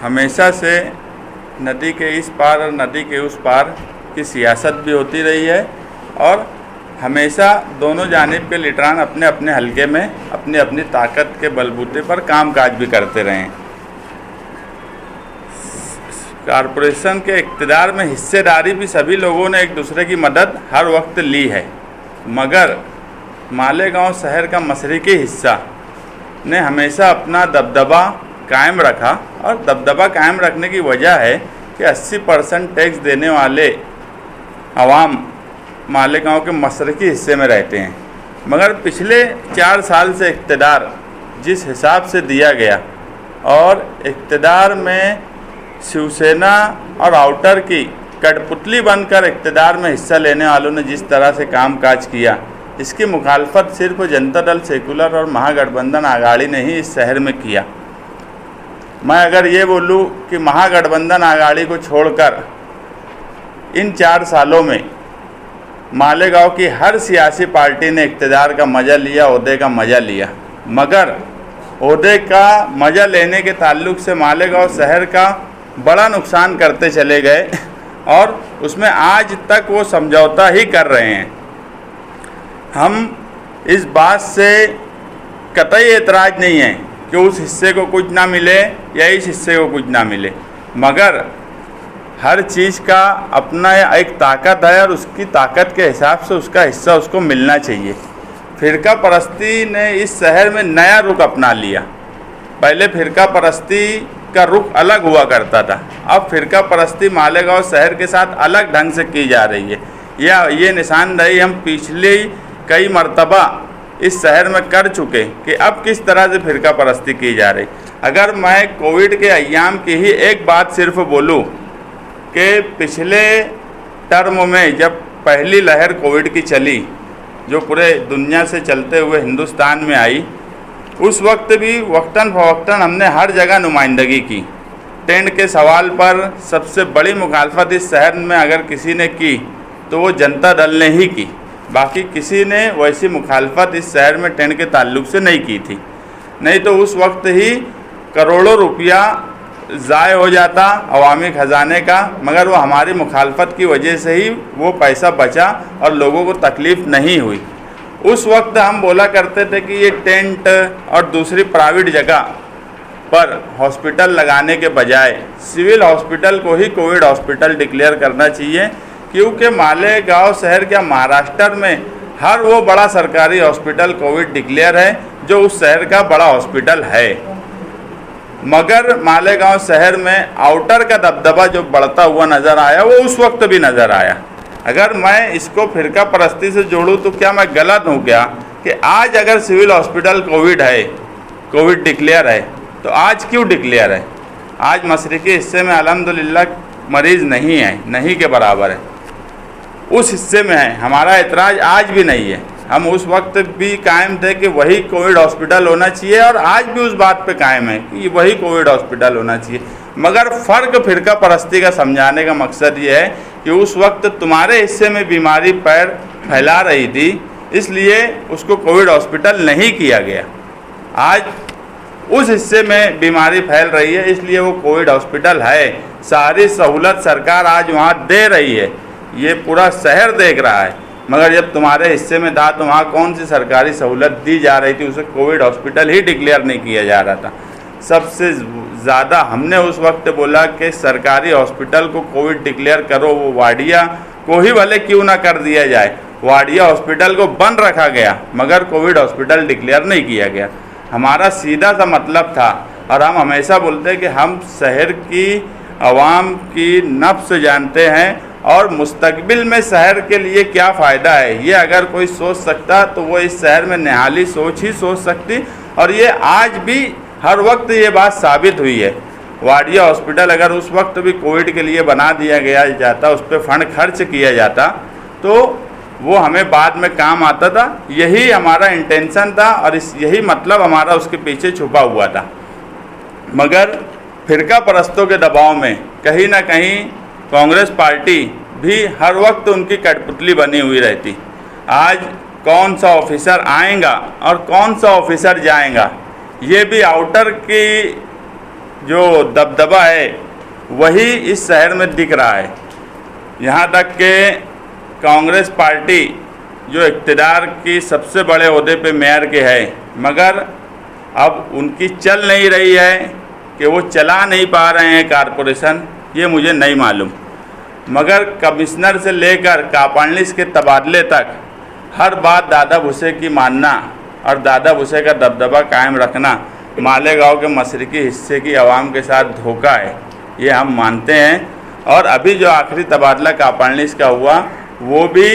हमेशा से नदी के इस पार और नदी के उस पार की सियासत भी होती रही है और हमेशा दोनों जानिब के लीडरान अपने अपने हलके में अपनी अपनी ताकत के बलबूते पर कामकाज भी करते रहे हैं। कॉरपोरेशन के इक़्तिदार में हिस्सेदारी भी सभी लोगों ने एक दूसरे की मदद हर वक्त ली है, मगर मालेगांव शहर का मशरक़ी हिस्सा ने हमेशा अपना दबदबा कायम रखा और दबदबा कायम रखने की वजह है कि 80% टैक्स देने वाले अवाम मालेगांव के मशरक़ी हिस्से में रहते हैं। मगर पिछले 4 साल से इक़्तिदार जिस हिसाब से दिया गया और इक़्तिदार में शिवसेना और आउटर की कठपुतली बनकर इक़्तिदार में हिस्सा लेने वालों ने जिस तरह से कामकाज किया, इसकी मुखालफत सिर्फ जनता दल सेकुलर और महागठबंधन आघाड़ी ने ही इस शहर में किया। मैं अगर ये बोलूँ कि महागठबंधन आघाड़ी को छोड़कर इन 4 सालों में मालेगांव की हर सियासी पार्टी ने इक़्तिदार का मज़ा लिया, ओहदे का मज़ा लिया, मगर ओहदे का मज़ा लेने के ताल्लुक़ से मालेगांव शहर का बड़ा नुकसान करते चले गए और उसमें आज तक वो समझौता ही कर रहे हैं। हम इस बात से कतई एतराज़ नहीं है कि उस हिस्से को कुछ ना मिले या इस हिस्से को कुछ ना मिले, मगर हर चीज़ का अपना एक ताकत है और उसकी ताकत के हिसाब से उसका हिस्सा उसको मिलना चाहिए। फ़िरका परस्ती ने इस शहर में नया रुख अपना लिया। पहले फ़िरका परस्ती का रुख अलग हुआ करता था, अब फ़िरका परस्ती मालेगांव शहर के साथ अलग ढंग से की जा रही है। या ये निशानदेही हम पिछले कई मरतबा इस शहर में कर चुके कि अब किस तरह से फ़िरका परस्ती की जा रही। अगर मैं कोविड के अय्याम की ही एक बात सिर्फ बोलूँ कि पिछले टर्म में जब पहली लहर कोविड की चली, जो पूरे दुनिया से चलते हुए हिंदुस्तान में आई, उस वक्त भी वक्तन फ़वक्तन हमने हर जगह नुमाइंदगी की। टेंट के सवाल पर सबसे बड़ी मुखालफत इस शहर में अगर किसी ने की तो वो जनता दल ने ही की, बाकी किसी ने वैसी मुखालफत इस शहर में टेंट के ताल्लुक़ से नहीं की थी। नहीं तो उस वक्त ही करोड़ों रुपया ज़ाय हो जाता अवामी ख़जाने का, मगर वो हमारी मुखालफत की वजह से ही वो पैसा बचा और लोगों को तकलीफ़ नहीं हुई। उस वक्त हम बोला करते थे कि ये टेंट और दूसरी प्राइवेट जगह पर हॉस्पिटल लगाने के बजाय सिविल हॉस्पिटल को ही कोविड हॉस्पिटल डिक्लेयर करना चाहिए, क्योंकि मालेगांव शहर क्या महाराष्ट्र में हर वो बड़ा सरकारी हॉस्पिटल कोविड डिक्लेयर है जो उस शहर का बड़ा हॉस्पिटल है। मगर मालेगांव शहर में आउटर का दबदबा जो बढ़ता हुआ नज़र आया वो उस वक्त भी नज़र आया। अगर मैं इसको फ़िरका परस्ती से जोड़ूँ तो क्या मैं गलत हूँ क्या कि आज अगर सिविल हॉस्पिटल कोविड है, कोविड डिक्लेयर है, तो आज क्यों डिक्लेयर है? आज मशरक़ी हिस्से में अल्हम्दुलिल्लाह मरीज़ नहीं है, नहीं के बराबर है, उस हिस्से में है। हमारा एतराज़ आज भी नहीं है। हम उस वक्त भी कायम थे कि वही कोविड हॉस्पिटल होना चाहिए और आज भी उस बात पे कायम है कि वही कोविड हॉस्पिटल होना चाहिए। मगर फ़र्क फ़िरका परस्ती का समझाने का मकसद ये है कि उस वक्त तुम्हारे हिस्से में बीमारी पैर फैला रही थी, इसलिए उसको कोविड हॉस्पिटल नहीं किया गया। आज उस हिस्से में बीमारी फैल रही है, इसलिए वो कोविड हॉस्पिटल है। सारी सहूलत सरकार आज वहाँ दे रही है, ये पूरा शहर देख रहा है, मगर जब तुम्हारे हिस्से में था तो वहाँ कौन सी सरकारी सहूलत दी जा रही थी? उसे कोविड हॉस्पिटल ही डिक्लेयर नहीं किया जा रहा था। सबसे ज़्यादा हमने उस वक्त बोला कि सरकारी हॉस्पिटल को कोविड डिक्लेयर करो, वो वाडिया को ही भले क्यों ना कर दिया जाए। वाडिया हॉस्पिटल को बंद रखा गया मगर कोविड हॉस्पिटल डिक्लेयर नहीं किया गया। हमारा सीधा सा मतलब था और हम हमेशा बोलते हैं कि हम शहर की आवाम की नफ्स जानते हैं और मुस्तकबिल में शहर के लिए क्या फ़ायदा है, ये अगर कोई सोच सकता तो वो इस शहर में निहाली सोच ही सोच सकती। और ये आज भी हर वक्त ये बात साबित हुई है। वाडिया हॉस्पिटल अगर उस वक्त भी कोविड के लिए बना दिया गया जाता, उस पर फंड खर्च किया जाता, तो वो हमें बाद में काम आता था। यही हमारा इंटेंशन था और यही मतलब हमारा उसके पीछे छुपा हुआ था। मगर फ़िरका परस्तों के दबाव में कहीं ना कहीं कांग्रेस पार्टी भी हर वक्त उनकी कठपुतली बनी हुई रहती। आज कौन सा ऑफिसर आएगा और कौन सा ऑफिसर जाएगा, ये भी आउटर की जो दबदबा है वही इस शहर में दिख रहा है। यहाँ तक कि कांग्रेस पार्टी जो इक़्तिदार की सबसे बड़े ओहदे पे मेयर के है, मगर अब उनकी चल नहीं रही है कि वो चला नहीं पा रहे हैं कारपोरेशन, ये मुझे नहीं मालूम। मगर कमिश्नर से लेकर कापालिस के तबादले तक हर बात दादा भुसे की मानना और दादा भुसे का दबदबा कायम रखना मालेगांव के मशरक़ी हिस्से की आवाम के साथ धोखा है, ये हम मानते हैं। और अभी जो आखिरी तबादला कापालिस का हुआ वो भी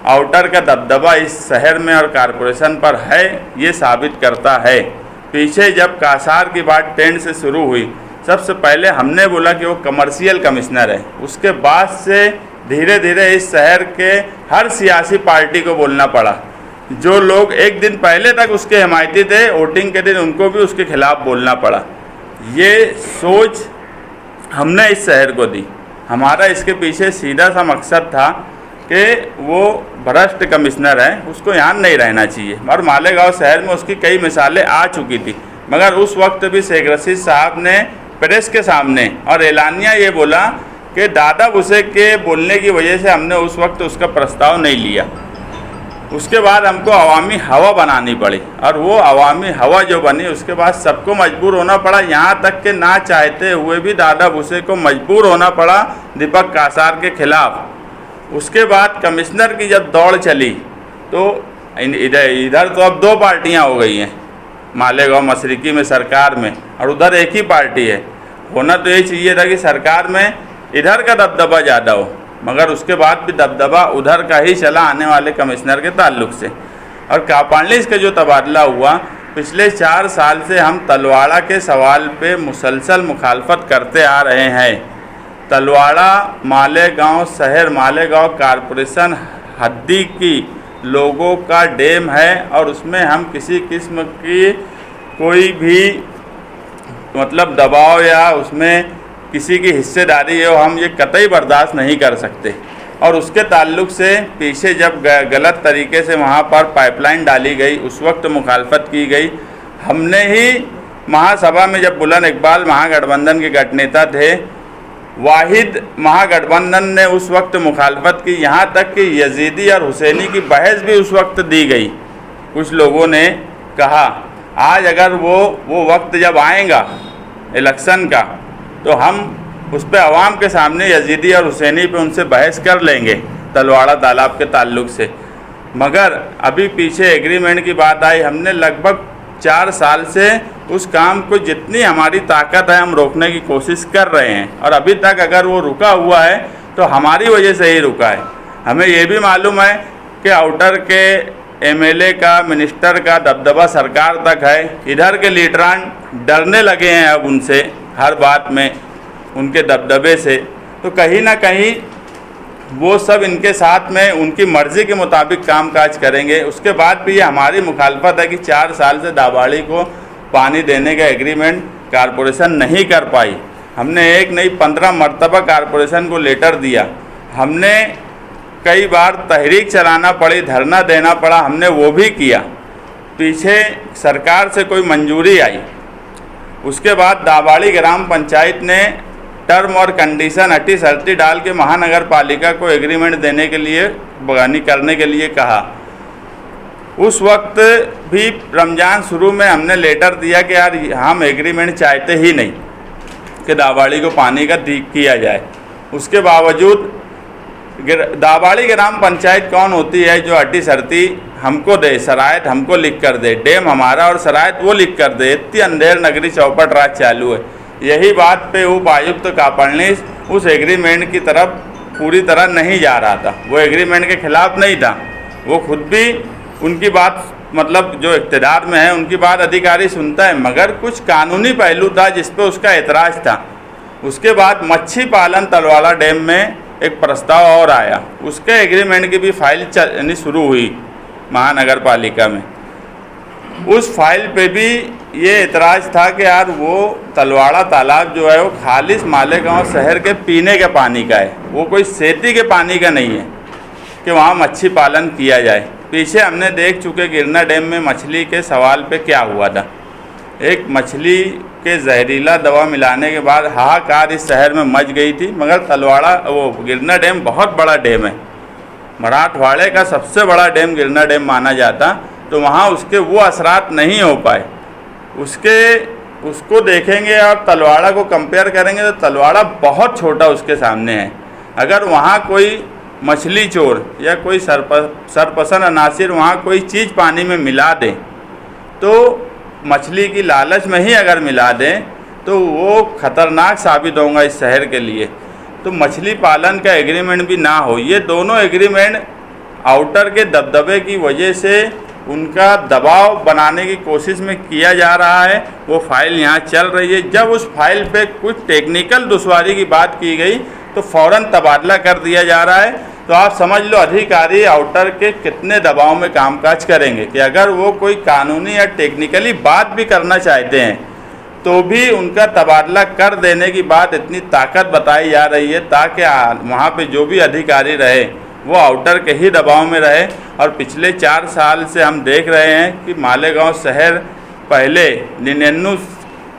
आउटर का दबदबा इस शहर में और कारपोरेशन पर है, ये साबित करता है। पीछे जब कासार की बात टेंट से शुरू हुई, सबसे पहले हमने बोला कि वो कमर्शियल कमिश्नर है। उसके बाद से धीरे धीरे इस शहर के हर सियासी पार्टी को बोलना पड़ा। जो लोग एक दिन पहले तक उसके हिमायती थे, वोटिंग के दिन उनको भी उसके खिलाफ बोलना पड़ा। ये सोच हमने इस शहर को दी। हमारा इसके पीछे सीधा सा मकसद था कि वो भ्रष्ट कमिश्नर है, उसको यहाँ नहीं रहना चाहिए। और मालेगांव शहर में उसकी कई मिसालें आ चुकी थी, मगर उस वक्त भी शेख रशीद साहब ने प्रेस के सामने और एलानिया ये बोला कि दादा भुसे के बोलने की वजह से हमने उस वक्त उसका प्रस्ताव नहीं लिया। उसके बाद हमको अवामी हवा बनानी पड़ी, और वो अवामी हवा जो बनी उसके बाद सबको मजबूर होना पड़ा। यहाँ तक कि ना चाहते हुए भी दादा भुसे को मजबूर होना पड़ा दीपक कासार के खिलाफ। उसके बाद कमिश्नर की जब दौड़ चली तो इधर तो अब दो पार्टियाँ हो गई हैं, मालेगांव मशरक़ी में सरकार में, और उधर एक ही पार्टी है। होना तो यही चाहिए था कि सरकार में इधर का दबदबा ज़्यादा हो, मगर उसके बाद भी दबदबा उधर का ही चला आने वाले कमिश्नर के ताल्लुक से। और कापालिस का जो तबादला हुआ, पिछले 4 साल से हम तलवाड़ा के सवाल पे मुसलसल मुखालफत करते आ रहे हैं। तलवाड़ा मालेगांव शहर, मालेगांव कारपोरेशन हद्दी की लोगों का डैम है, और उसमें हम किसी किस्म की कोई भी मतलब दबाव या उसमें किसी की हिस्सेदारी है हम ये कतई बर्दाश्त नहीं कर सकते। और उसके ताल्लुक से पीछे जब गलत तरीके से वहाँ पर पाइपलाइन डाली गई, उस वक्त मुखालफत की गई। हमने ही महासभा में, जब बुलंद इकबाल महागठबंधन के गठनेता थे, वाहिद महागठबंधन ने उस वक्त मुखालफत की। यहाँ तक कि यजीदी और हुसैनी की बहस भी उस वक्त दी गई। कुछ लोगों ने कहा आज अगर वो वक्त जब आएगा इलेक्शन का तो हम उस पर आवाम के सामने यजीदी और हुसैनी पे उनसे बहस कर लेंगे तलवाड़ा तालाब के ताल्लुक से। मगर अभी पीछे एग्रीमेंट की बात आई। हमने लगभग 4 साल से उस काम को जितनी हमारी ताकत है हम रोकने की कोशिश कर रहे हैं, और अभी तक अगर वो रुका हुआ है तो हमारी वजह से ही रुका है। हमें ये भी मालूम है कि आउटर के एमएलए का, मिनिस्टर का दबदबा सरकार तक है। इधर के लीडरान डरने लगे हैं अब उनसे, हर बात में उनके दबदबे से। तो कहीं ना कहीं वो सब इनके साथ में उनकी मर्ज़ी के मुताबिक कामकाज करेंगे। उसके बाद भी ये हमारी मुखालफत है कि 4 साल से दाबाड़ी को पानी देने का एग्रीमेंट कारपोरेशन नहीं कर पाई। हमने एक नहीं 15 मरतबा कारपोरेशन को लेटर दिया। हमने कई बार तहरीक चलाना पड़ी, धरना देना पड़ा, हमने वो भी किया। पीछे सरकार से कोई मंजूरी आई। उसके बाद दाबाड़ी ग्राम पंचायत ने टर्म और कंडीशन हटी शर्ती डाल के महानगर पालिका को एग्रीमेंट देने के लिए, बगानी करने के लिए कहा। उस वक्त भी रमज़ान शुरू में हमने लेटर दिया कि यार हम एग्रीमेंट चाहते ही नहीं कि दाबाड़ी को पानी का किया जाए। उसके बावजूद दाबाड़ी ग्राम पंचायत कौन होती है जो हटी शर्ती हमको दे, शराइत हमको लिख कर दे, डैम हमारा और शराइत वो लिख कर दे। इतनी अंधेर नगरी चौपट रात चालू है। यही बात पे उप आयुक्त कापालिस उस एग्रीमेंट की तरफ पूरी तरह नहीं जा रहा था। वो एग्रीमेंट के खिलाफ नहीं था, वो खुद भी उनकी बात मतलब जो इक़्तिदार में है उनकी बात अधिकारी सुनता है, मगर कुछ कानूनी पहलू था जिस पे उसका एतराज़ था। उसके बाद मच्छी पालन तलवाड़ा डैम में एक प्रस्ताव और आया, उसके एग्रीमेंट की भी फाइल चलनी शुरू हुई महानगर पालिका में। उस फाइल पे भी ये एतराज़ था कि यार वो तलवाड़ा तालाब जो है वो खालिस मालेगांव शहर के पीने के पानी का है, वो कोई सेती के पानी का नहीं है कि वहाँ मच्छी पालन किया जाए। पीछे हमने देख चुके गिरना डैम में मछली के सवाल पे क्या हुआ था। एक मछली के जहरीला दवा मिलाने के बाद हाहाकार इस शहर में मच गई थी। मगर तलवाड़ा वो गिरना डैम बहुत बड़ा डैम है, मराठवाड़े का सबसे बड़ा डैम गिरना डैम माना जाता, तो वहाँ उसके वो असरात नहीं हो पाए। उसको देखेंगे और तलवाड़ा को कंपेयर करेंगे तो तलवाड़ा बहुत छोटा उसके सामने है। अगर वहाँ कोई मछली चोर या कोई सरपसन अनासिर वहाँ कोई चीज़ पानी में मिला दे, तो मछली की लालच में ही अगर मिला दें तो वो ख़तरनाक साबित होगा इस शहर के लिए। तो मछली पालन का एग्रीमेंट भी ना हो, ये दोनों एग्रीमेंट आउटर के दबदबे की वजह से उनका दबाव बनाने की कोशिश में किया जा रहा है। वो फाइल यहाँ चल रही है। जब उस फाइल पे कुछ टेक्निकल दुश्वारी की बात की गई तो फ़ौरन तबादला कर दिया जा रहा है। तो आप समझ लो अधिकारी आउटर के कितने दबाव में कामकाज करेंगे कि अगर वो कोई कानूनी या टेक्निकली बात भी करना चाहते हैं तो भी उनका तबादला कर देने की बात इतनी ताकत बताई जा रही है ताकि वहाँ पे जो भी अधिकारी रहे वो आउटर के ही दबाव में रहे। और पिछले 4 साल से हम देख रहे हैं कि मालेगांव शहर पहले 99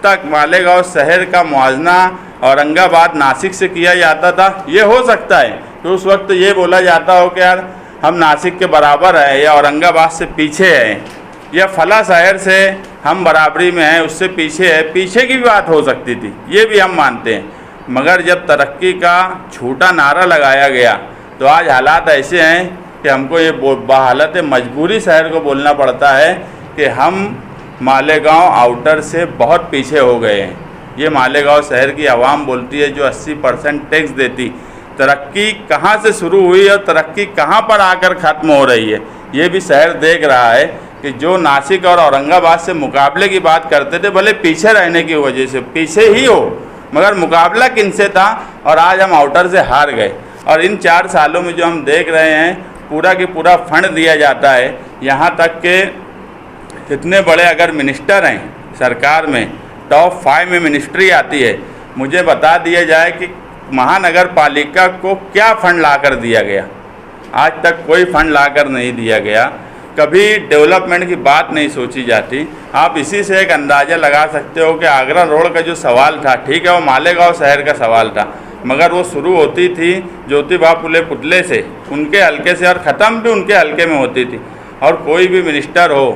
तक मालेगांव शहर का मुआवजा औरंगाबाद नासिक से किया जाता था। ये हो सकता है तो उस वक्त ये बोला जाता हो कि यार हम नासिक के बराबर है या औरंगाबाद से पीछे हैं या फला शहर से हम बराबरी में हैं उससे पीछे है, पीछे की भी बात हो सकती थी, ये भी हम मानते हैं। मगर जब तरक्की का झूठा नारा लगाया गया तो आज हालात ऐसे हैं कि हमको ये बहालत मजबूरी शहर को बोलना पड़ता है कि हम मालेगांव आउटर से बहुत पीछे हो गए हैं। ये मालेगांव शहर की आवाम बोलती है जो 80% टैक्स देती। तरक्की कहाँ से शुरू हुई और तरक्की कहाँ पर आकर ख़त्म हो रही है, ये भी शहर देख रहा है कि जो नासिक और औरंगाबाद से मुकाबले की बात करते थे, भले पीछे रहने की वजह से पीछे ही हो, मगर मुकाबला किनसे था और आज हम आउटर से हार गए। और इन 4 सालों में जो हम देख रहे हैं पूरा की पूरा फंड दिया जाता है, यहाँ तक के कितने बड़े अगर मिनिस्टर हैं सरकार में, टॉप 5 में मिनिस्ट्री आती है, मुझे बता दिया जाए कि महानगर पालिका को क्या फ़ंड लाकर दिया गया। आज तक कोई फ़ंड लाकर नहीं दिया गया, कभी डेवलपमेंट की बात नहीं सोची जाती। आप इसी से एक अंदाज़ा लगा सकते हो कि आगरा रोड का जो सवाल था, ठीक है वो मालेगांव शहर का सवाल था, मगर वो शुरू होती थी ज्योतिबा फुले पुतले से, उनके हल्के से, और ख़त्म भी उनके हल्के में होती थी। और कोई भी मिनिस्टर हो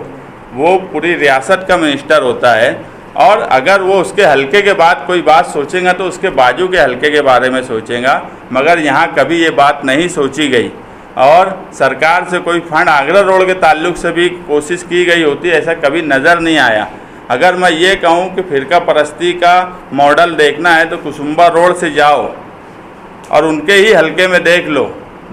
वो पूरी रियासत का मिनिस्टर होता है, और अगर वो उसके हल्के के बाद कोई बात सोचेगा तो उसके बाजू के हल्के के बारे में सोचेगा। मगर यहाँ कभी ये बात नहीं सोची गई और सरकार से कोई फंड आगरा रोड के ताल्लुक से भी कोशिश की गई होती, ऐसा कभी नज़र नहीं आया। अगर मैं ये कहूँ कि फ़िरका परस्ती का मॉडल देखना है तो कुसुम्बा रोड से जाओ और उनके ही हल्के में देख लो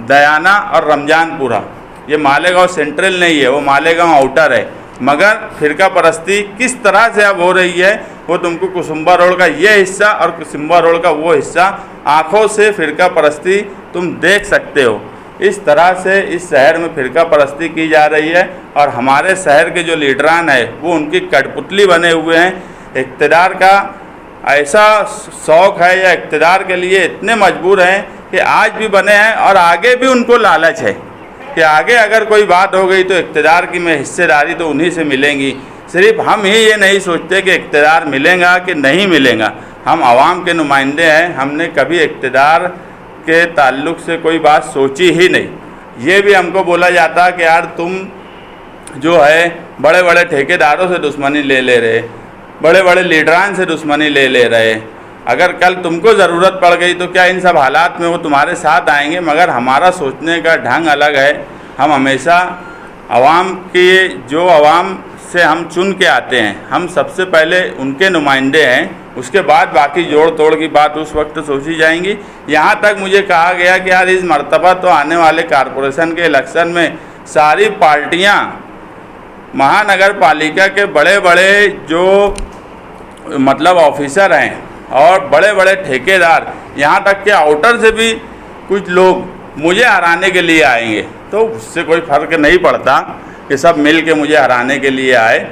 दयाना और रमजानपुरा। ये मालेगांव सेंट्रल नहीं है, वो मालेगांव आउटर है। मगर फ़िरका परस्ती किस तरह से अब हो रही है वो तुमको कुसुम्बा रोड का ये हिस्सा और कुसुम्बा रोड का वो हिस्सा आँखों से फ़िरका परस्ती तुम देख सकते हो। इस तरह से इस शहर में फ़िरका परस्ती की जा रही है और हमारे शहर के जो लीडरान है वो उनकी कठपुतली बने हुए हैं। इक़्तिदार का ऐसा शौक़ है या इक़्तिदार के लिए इतने मजबूर हैं कि आज भी बने हैं और आगे भी उनको लालच है कि आगे अगर कोई बात हो गई तो इक़्तिदार की में हिस्सेदारी तो उन्हीं से मिलेंगी। सिर्फ हम ही ये नहीं सोचते कि इक़्तिदार मिलेगा कि नहीं मिलेगा, हम आवाम के नुमाइंदे हैं, हमने कभी इक़्तिदार के ताल्लुक़ से कोई बात सोची ही नहीं। ये भी हमको बोला जाता कि यार तुम जो है बड़े बड़े ठेकेदारों से दुश्मनी ले रहे, बड़े बड़े लीडरान से दुश्मनी ले रहे, अगर कल तुमको ज़रूरत पड़ गई तो क्या इन सब हालात में वो तुम्हारे साथ आएंगे। मगर हमारा सोचने का ढंग अलग है। हम हमेशा आवाम की, जो आवाम से हम चुन के आते हैं, हम सबसे पहले उनके नुमाइंदे हैं, उसके बाद बाकी जोड़ तोड़ की बात उस वक्त सोची जाएंगी। यहाँ तक मुझे कहा गया कि यार इस मरतबा तो आने वाले कॉरपोरेशन के इलेक्शन में सारी पार्टियाँ महानगर पालिका के बड़े बड़े जो मतलब ऑफिसर हैं और बड़े बड़े ठेकेदार, यहाँ तक कि आउटर से भी कुछ लोग मुझे हराने के लिए आएंगे। तो उससे कोई फ़र्क नहीं पड़ता कि सब मिल के मुझे हराने के लिए आए।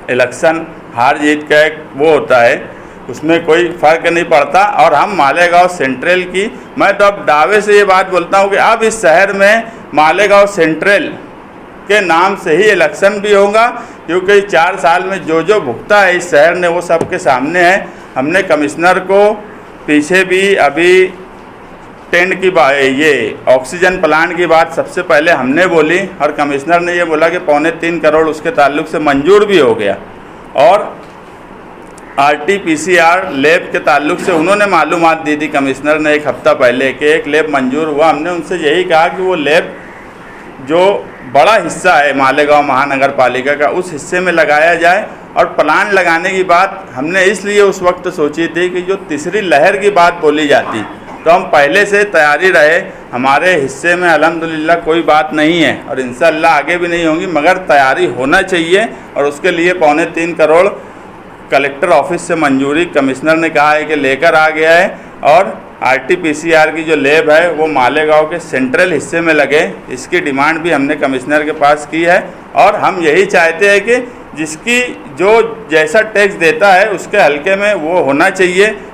इलेक्शन हार जीत का एक वो होता है, उसमें कोई फ़र्क नहीं पड़ता। और हम मालेगांव सेंट्रल की, मैं तो अब दावे से ये बात बोलता हूँ कि अब इस शहर में मालेगांव सेंट्रल के नाम से ही इलेक्शन भी होगा, क्योंकि 4 साल में जो जो भुगता है इस शहर ने वो सबके सामने है। हमने कमिश्नर को पीछे भी अभी टेंट की ये ऑक्सीजन प्लांट की बात सबसे पहले हमने बोली और कमिश्नर ने ये बोला कि 3.25 करोड़ उसके ताल्लुक से मंजूर भी हो गया। और RT-PCR लैब के ताल्लुक से उन्होंने मालूमात दी थी कमिश्नर ने 1 हफ्ता पहले कि एक लैब मंजूर हुआ। हमने उनसे यही कहा कि वो लैब जो बड़ा हिस्सा है मालेगांव महानगर पालिका का उस हिस्से में लगाया जाए। और प्लांट लगाने की बात हमने इसलिए उस वक्त सोची थी कि जो तीसरी लहर की बात बोली जाती तो हम पहले से तैयारी रहे। हमारे हिस्से में अल्हम्दुलिल्लाह कोई बात नहीं है और इंशाअल्लाह आगे भी नहीं होंगी, मगर तैयारी होना चाहिए और उसके लिए 3.25 करोड़ कलेक्टर ऑफिस से मंजूरी कमिश्नर ने कहा है कि लेकर आ गया है। और RT-PCR की जो लैब है वो मालेगांव के सेंट्रल हिस्से में लगे, इसकी डिमांड भी हमने कमिश्नर के पास की है। और हम यही चाहते हैं कि जिसकी जो जैसा टैक्स देता है उसके हल्के में वो होना चाहिए।